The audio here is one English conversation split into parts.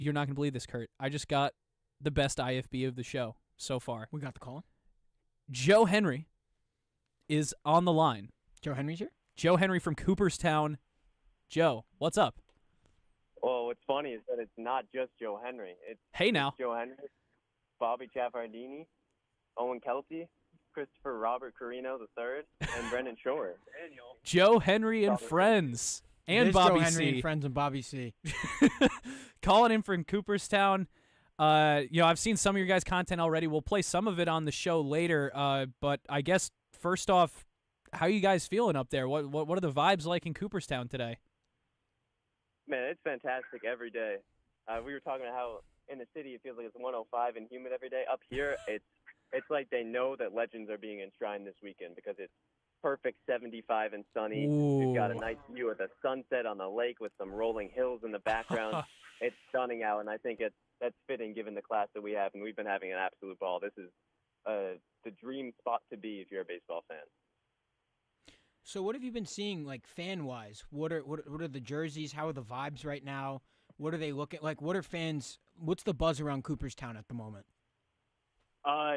You're not going to believe this, Kurt. I just got the best IFB of the show so far. We got the call. Joe Henry is on the line. Joe Henry's here? Joe Henry from Cooperstown. Joe, what's up? Well, what's funny is that it's not just Joe Henry. It's Joe Henry, Bobby Ciafardini, Owen Kelty, Christopher Robert Carrino III, and Brendan Shorey. Joe Henry and friends. And Bobby Joe Henry C. and friends and Bobby C. Calling in from Cooperstown. I've seen some of your guys' content already. We'll play some of it on the show later. But I guess first off, how are you guys feeling up there? What are the vibes like in Cooperstown today? Man, it's fantastic every day. We were talking about how in the city it feels like it's 105 and humid every day. Up here, it's like they know that legends are being enshrined this weekend because it's perfect 75 and sunny. Ooh. We've got a nice view of the sunset on the lake with some rolling hills in the background. It's stunning out, and I think that's fitting given the class that we have, and we've been having an absolute ball. This is the dream spot to be if you're a baseball fan. So what have you been seeing, like, fan-wise? What are the jerseys? How are the vibes right now? What are they looking like? What are fans? What's the buzz around Cooperstown at the moment?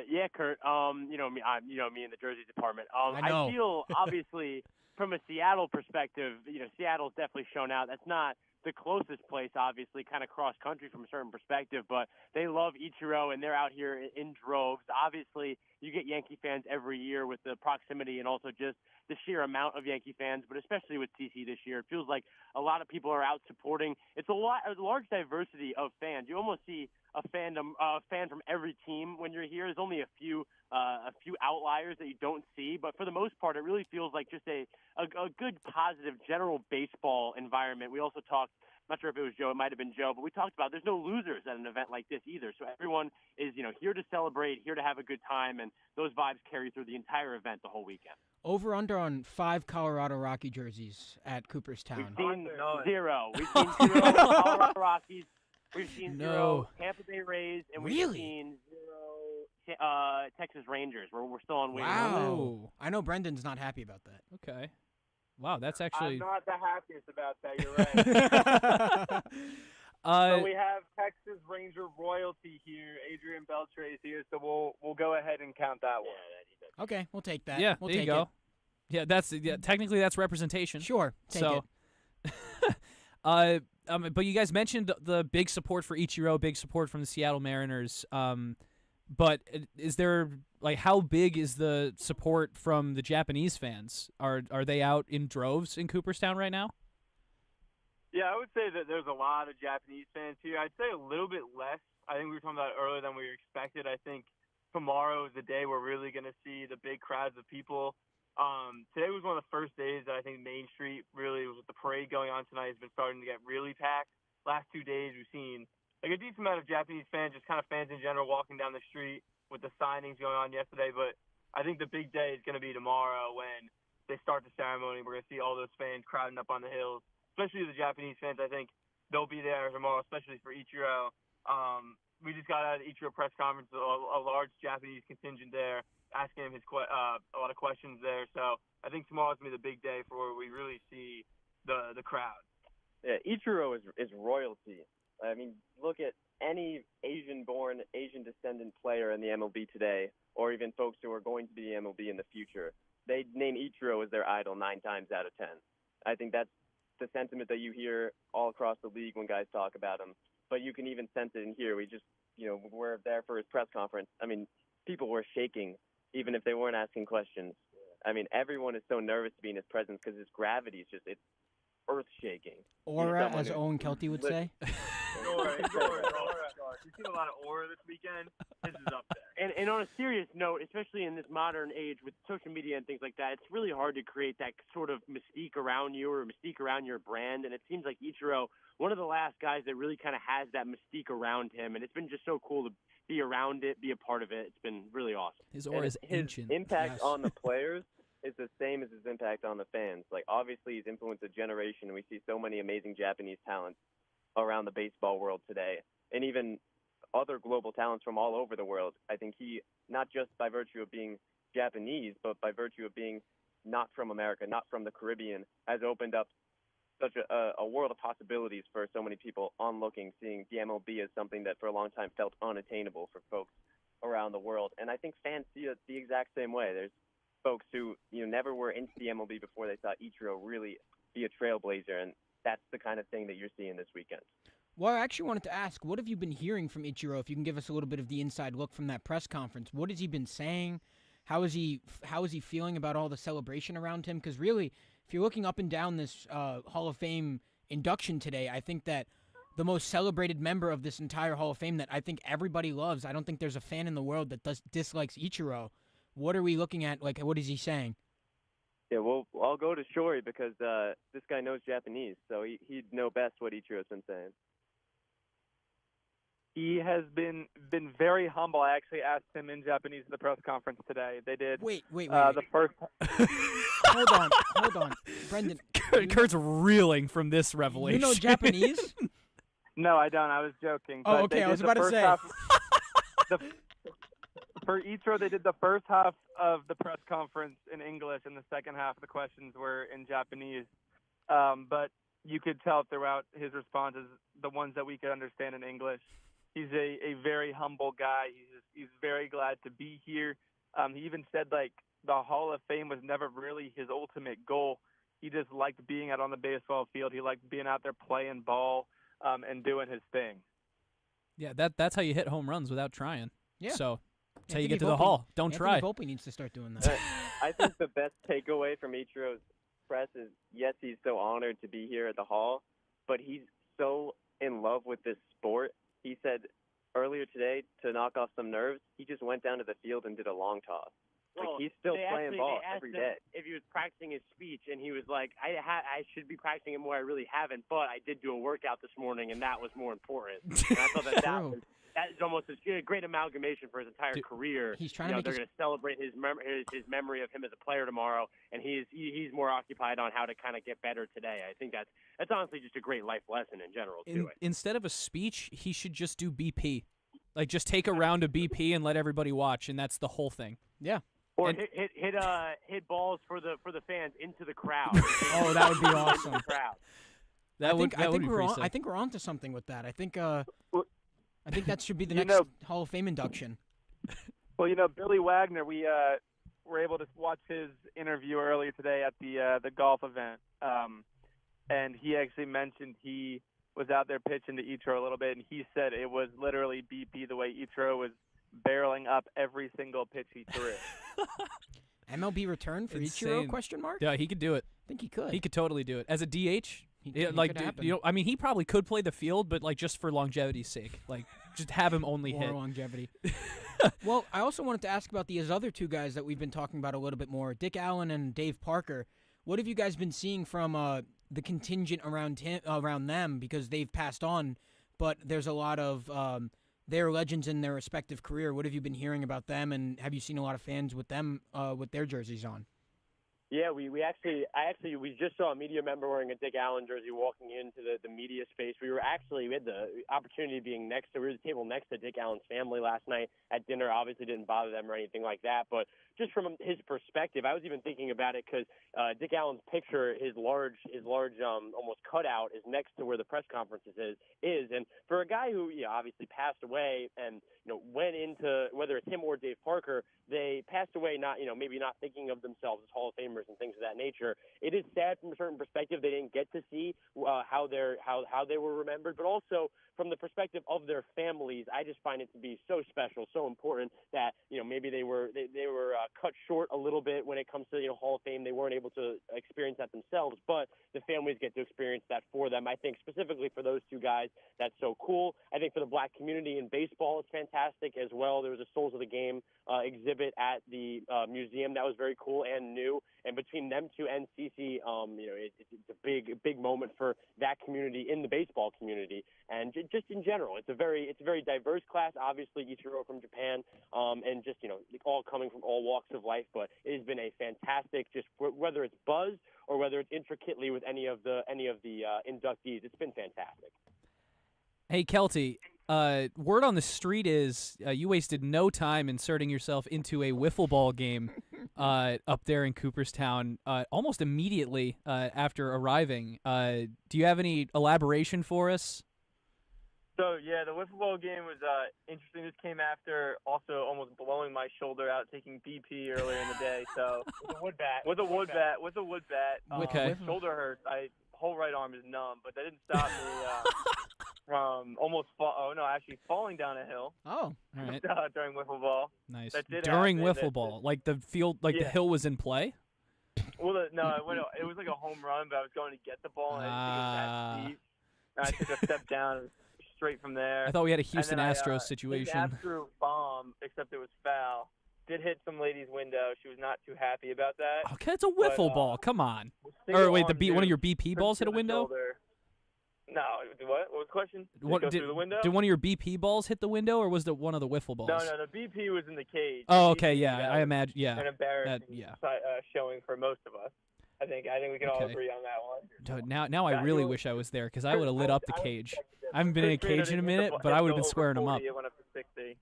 Yeah, Kurt. Me in the jersey department. I know. I feel obviously from a Seattle perspective, Seattle's definitely shown out. That's not the closest place, obviously, kind of cross country from a certain perspective, but they love Ichiro and they're out here in droves. Obviously, you get Yankee fans every year with the proximity and also just the sheer amount of Yankee fans, but especially with TC this year, it feels like a lot of people are out supporting. It's a large diversity of fans. You almost see a fan from every team when you're here. There's only a few outliers that you don't see, but for the most part, it really feels like just a good, positive, general baseball environment. We also talked, I'm not sure if it was Joe, it might have been Joe, but we talked about there's no losers at an event like this either. So everyone is, here to celebrate, here to have a good time, and those vibes carry through the entire event the whole weekend. Over under on 5 Colorado Rocky jerseys at Cooperstown. We've seen 0. We've seen 0 Colorado Rockies. We've seen 0 Tampa Bay Rays, and we've seen 0 Texas Rangers. We're still on waiting. Wow. I know Brendan's not happy about that. Okay. Wow, that's actually... I'm not the happiest about that, you're right. So we have Texas Ranger royalty here. Adrian Beltre is here, so we'll go ahead and count that one. Okay, we'll take that. Yeah, we'll there take you go. It. Yeah, technically that's representation. Sure, take it. But you guys mentioned the big support for Ichiro, big support from the Seattle Mariners. But is there, like, how big is the support from the Japanese fans? Are they out in droves in Cooperstown right now? Yeah, I would say that there's a lot of Japanese fans here. I'd say a little bit less. I think we were talking about it earlier than we expected. I think tomorrow is the day we're really going to see the big crowds of people. Today was one of the first days that I think Main Street really was with the parade going on tonight has been starting to get really packed. Last 2 days we've seen like a decent amount of Japanese fans, just kind of fans in general walking down the street with the signings going on yesterday. But I think the big day is going to be tomorrow when they start the ceremony. We're going to see all those fans crowding up on the hills, especially the Japanese fans. I think they'll be there tomorrow, especially for Ichiro. We just got out of the Ichiro press conference, a large Japanese contingent there, asking him a lot of questions there. So I think tomorrow's going to be the big day for where we really see the crowd. Yeah, Ichiro is royalty. I mean, look at any Asian-born, Asian-descendant player in the MLB today, or even folks who are going to be the MLB in the future. They name Ichiro as their idol 9 times out of 10. I think that's the sentiment that you hear all across the league when guys talk about him. But you can even sense it in here. We just, we're there for his press conference. I mean, people were shaking, even if they weren't asking questions. I mean, everyone is so nervous to be in his presence because his gravity is just, it's earth-shaking. Aura, as Owen Kelty would say. Aura. You've seen a lot of aura this weekend. This is up there. And on a serious note, especially in this modern age with social media and things like that, it's really hard to create that sort of mystique around you or mystique around your brand. And it seems like Ichiro, one of the last guys that really kind of has that mystique around him. And it's been just so cool to be around it, be a part of it. It's been really awesome. His aura is ancient. His impact on the players is the same as his impact on the fans. Like, obviously, he's influenced a generation, and we see so many amazing Japanese talents around the baseball world today, and even other global talents from all over the world. I think he, not just by virtue of being Japanese, but by virtue of being not from America, not from the Caribbean, has opened up such a world of possibilities for so many people onlooking, seeing the MLB as something that for a long time felt unattainable for folks around the world. And I think fans see it the exact same way. There's folks who never were into the MLB before they saw Ichiro really be a trailblazer, and that's the kind of thing that you're seeing this weekend. Well, I actually wanted to ask, what have you been hearing from Ichiro? If you can give us a little bit of the inside look from that press conference, what has he been saying? How is he feeling about all the celebration around him? Because really, if you're looking up and down this Hall of Fame induction today, I think that the most celebrated member of this entire Hall of Fame that I think everybody loves, I don't think there's a fan in the world that dislikes Ichiro. What are we looking at? Like, what is he saying? Yeah, well, I'll go to Shorey because this guy knows Japanese, so he'd know best what Ichiro's been saying. He has been very humble. I actually asked him in Japanese at the press conference today. They did. Wait. The first. Hold on, Brendan. Kurt's reeling from this revelation. You know Japanese? No, I don't. I was joking. Oh, But okay. they I was did the about to first say. half- For Ichiro, they did the first half of the press conference in English, and the second half of the questions were in Japanese. But you could tell throughout his responses, the ones that we could understand in English, he's a very humble guy. He's very glad to be here. He even said, like, the Hall of Fame was never really his ultimate goal. He just liked being out on the baseball field. He liked being out there playing ball and doing his thing. Yeah, that's how you hit home runs without trying. Yeah. So that's how Anthony you get to Volpe- the Hall. Don't try. Anthony Volpe needs to start doing that. I think the best takeaway from Ichiro's press is, yes, he's so honored to be here at the Hall, but he's so in love with this sport. He said earlier today, to knock off some nerves, he just went down to the field and did a long toss. Well, he's still playing ball they asked every him day. if he was practicing his speech, and he was like, I should be practicing it more. I really haven't, but I did do a workout this morning, and that was more important. And I thought that is almost a great amalgamation for his entire career. He's trying to make they're going to celebrate his memory of him as a player tomorrow, and he's more occupied on how to kind of get better today. I think that's honestly just a great life lesson in general too. Instead of a speech, he should just do BP. Like, just take a round of BP and let everybody watch, and that's the whole thing. Yeah. Or hit balls for the fans into the crowd. Oh, that would be awesome. Crowd. I think we're onto something with that. I think that should be the next Hall of Fame induction. Well, Billy Wagner, we were able to watch his interview earlier today at the golf event, and he actually mentioned he was out there pitching to Ichiro a little bit, and he said it was literally BP the way Ichiro was barreling up every single pitch he threw. MLB return for Insane. Ichiro? Question mark? Yeah, he could do it. I think he could. He could totally do it as a DH. It like, could happen. I mean, he probably could play the field, but like just for longevity's sake, like just have him only More hit. longevity. Well, I also wanted to ask about these other two guys that we've been talking about a little bit more, Dick Allen and Dave Parker. What have you guys been seeing from the contingent around them? Because they've passed on, but there's a lot of they're legends in their respective career. What have you been hearing about them, and have you seen a lot of fans with them with their jerseys on? Yeah, we just saw a media member wearing a Dick Allen jersey walking into the media space. We had the opportunity of being we were at the table next to Dick Allen's family last night at dinner. Obviously didn't bother them or anything like that, but just from his perspective, I was even thinking about it because Dick Allen's picture, his large almost cutout is next to where the press conferences is, and for a guy who obviously passed away and went into, whether it's him or Dave Parker, they passed away maybe not thinking of themselves as Hall of Famers and things of that nature. It is sad from a certain perspective they didn't get to see how they were remembered, but also from the perspective of their families, I just find it to be so special, so important that maybe they were cut short a little bit when it comes to Hall of Fame. They weren't able to experience that themselves, but the families get to experience that for them. I think specifically for those two guys, that's so cool. I think for the black community in baseball, it's fantastic as well. There was a Souls of the Game exhibit at the museum that was very cool and new. And between them two and CC, it's a big moment for that community in the baseball community, and just in general, it's a very diverse class. Obviously, Ichiro from Japan, and just all coming from all walks of life. But it has been a fantastic, just whether it's buzz or whether it's intricately with any of the inductees, it's been fantastic. Hey, Kelty, word on the street is you wasted no time inserting yourself into a wiffle ball game up there in Cooperstown almost immediately after arriving. Do you have any elaboration for us? So, yeah, the wiffle ball game was interesting. This came after also almost blowing my shoulder out, taking BP earlier in the day. So With a wood bat. With a wood bat. Okay. My shoulder hurts. Whole right arm is numb, but that didn't stop me from actually falling down a hill. Oh, All right. During wiffle ball. Nice. That did During happen. wiffle ball, like the field, like the Yeah. hill was in play? Well, it was like a home run, but I was going to get the ball, and I didn't think it was that steep. And I took a step down straight from there. I thought we had a Houston And then Astros I, situation. An absolute bomb, except it was foul. Did hit some lady's window. She was not too happy about that. Okay, it's a wiffle But, ball. Come on. Single Or wait, arm one of dude, your BP balls hit a to the window? shoulder. No, what? What was the question? Did What it go through the window? did one of your BP balls hit the window, or was it one of the wiffle balls? No, the BP was in the cage. Oh, The okay, BP, yeah, that I was imagine, yeah. An embarrassing yeah. showing for most of us. I think we can all Okay. agree on that one. Dude, now I Yeah, really you- wish I was there because I would have lit up the cage. I haven't been in a Chris Carrino cage in a didn't hit the minute, ball- but I hit would have the been over squaring them up. 40, It went up to 60.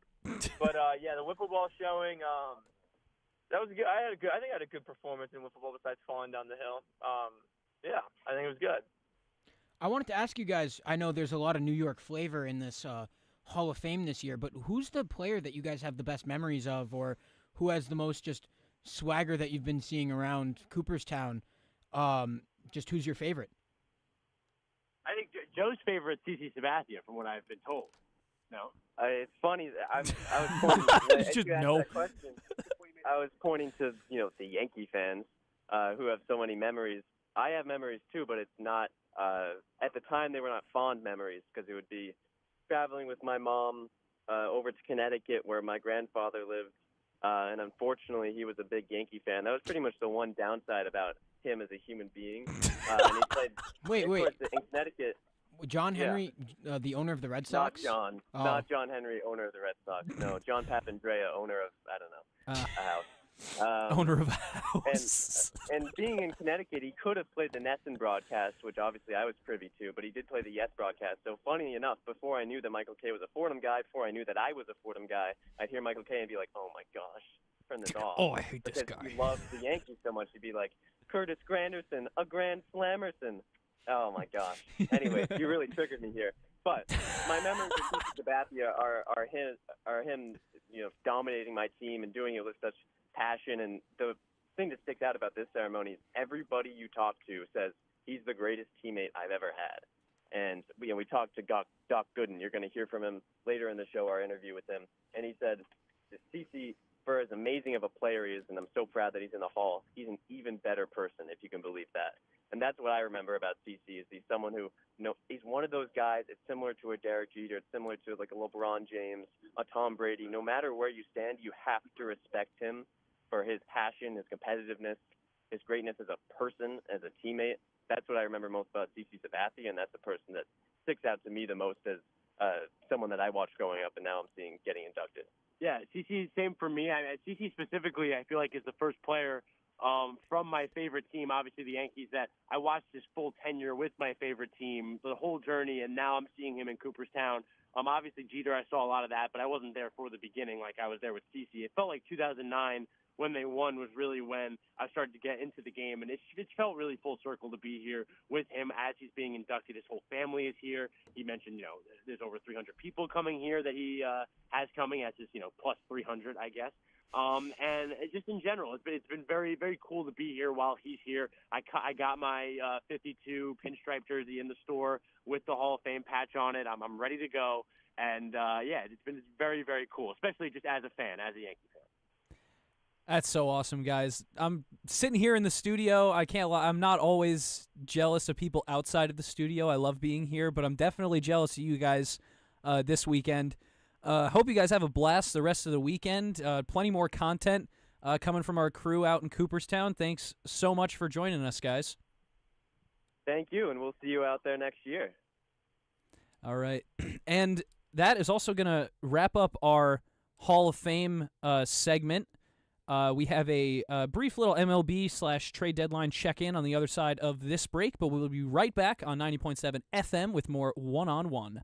But yeah, the wiffle ball showing. That was good. I think I had a good performance in wiffle ball besides falling down the hill. Yeah, I think it was good. I wanted to ask you guys, I know there's a lot of New York flavor in this Hall of Fame this year, but who's the player that you guys have the best memories of, or who has the most just swagger that you've been seeing around Cooperstown? Just who's your favorite? I think Joe's favorite CC Sabathia, from what I've been told. No? It's funny. I was pointing. It's just you asked no. that question, I was pointing to the Yankee fans who have so many memories. I have memories too, but it's not. At the time, they were not fond memories because it would be traveling with my mom over to Connecticut, where my grandfather lived, and unfortunately, he was a big Yankee fan. That was pretty much the one downside about him as a human being. And he played. Wait. In Connecticut. John Henry, the owner of the Red Sox? Not John Henry, owner of the Red Sox. No, John Papandrea, owner of a house. Owner of a house. And being in Connecticut, he could have played the NESN broadcast, which obviously I was privy to, but he did play the Yes broadcast. So funny enough, before I knew that Michael Kay was a Fordham guy, before I knew that I was a Fordham guy, I'd hear Michael Kay and be like, oh my gosh, turn this off. Oh, I hate this because guy. he loves the Yankees so much. He'd be like, Curtis Granderson, a Grand Slammerson. Oh my gosh. Anyway, you really triggered me here. But my memories of Cici Sabathia are him, dominating my team and doing it with such passion. And the thing that sticks out about this ceremony is everybody you talk to says he's the greatest teammate I've ever had. And we talked to Doc Gooden. You're going to hear from him later in the show, our interview with him. And he said, Cici, for as amazing of a player he is, and I'm so proud that he's in the Hall, he's an even better person, if you can believe that. And that's what I remember about Cici, is he's someone who, he's one of those guys. It's similar to a Derek Jeter. It's similar to like a LeBron James, a Tom Brady. No matter where you stand, you have to respect him for his passion, his competitiveness, his greatness as a person, as a teammate. That's what I remember most about Cici Sabathia, and that's the person that sticks out to me the most as someone that I watched growing up and now I'm seeing getting inducted. Yeah, CC, same for me. CC specifically, I feel like is the first player from my favorite team, obviously the Yankees, that I watched his full tenure with my favorite team, the whole journey, and now I'm seeing him in Cooperstown. Obviously Jeter, I saw a lot of that, but I wasn't there for the beginning like I was there with CC. It felt like 2009 when they won was really when I started to get into the game, and it felt really full circle to be here with him as he's being inducted. His whole family is here. He mentioned, there's over 300 people coming here that he has coming as his, plus 300, I guess. And just in general, it's been very, very cool to be here while he's here. I got my 52 pinstripe jersey in the store with the Hall of Fame patch on it. I'm ready to go. And, it's been very, very cool, especially just as a fan, as a Yankee fan. That's so awesome, guys. I'm sitting here in the studio. I can't lie. I'm not always jealous of people outside of the studio. I love being here, but I'm definitely jealous of you guys this weekend. Hope you guys have a blast the rest of the weekend. Plenty more content coming from our crew out in Cooperstown. Thanks so much for joining us, guys. Thank you, and we'll see you out there next year. All right. And that is also going to wrap up our Hall of Fame segment. We have a brief little MLB/trade deadline check-in on the other side of this break, but we'll be right back on 90.7 FM with more one-on-one.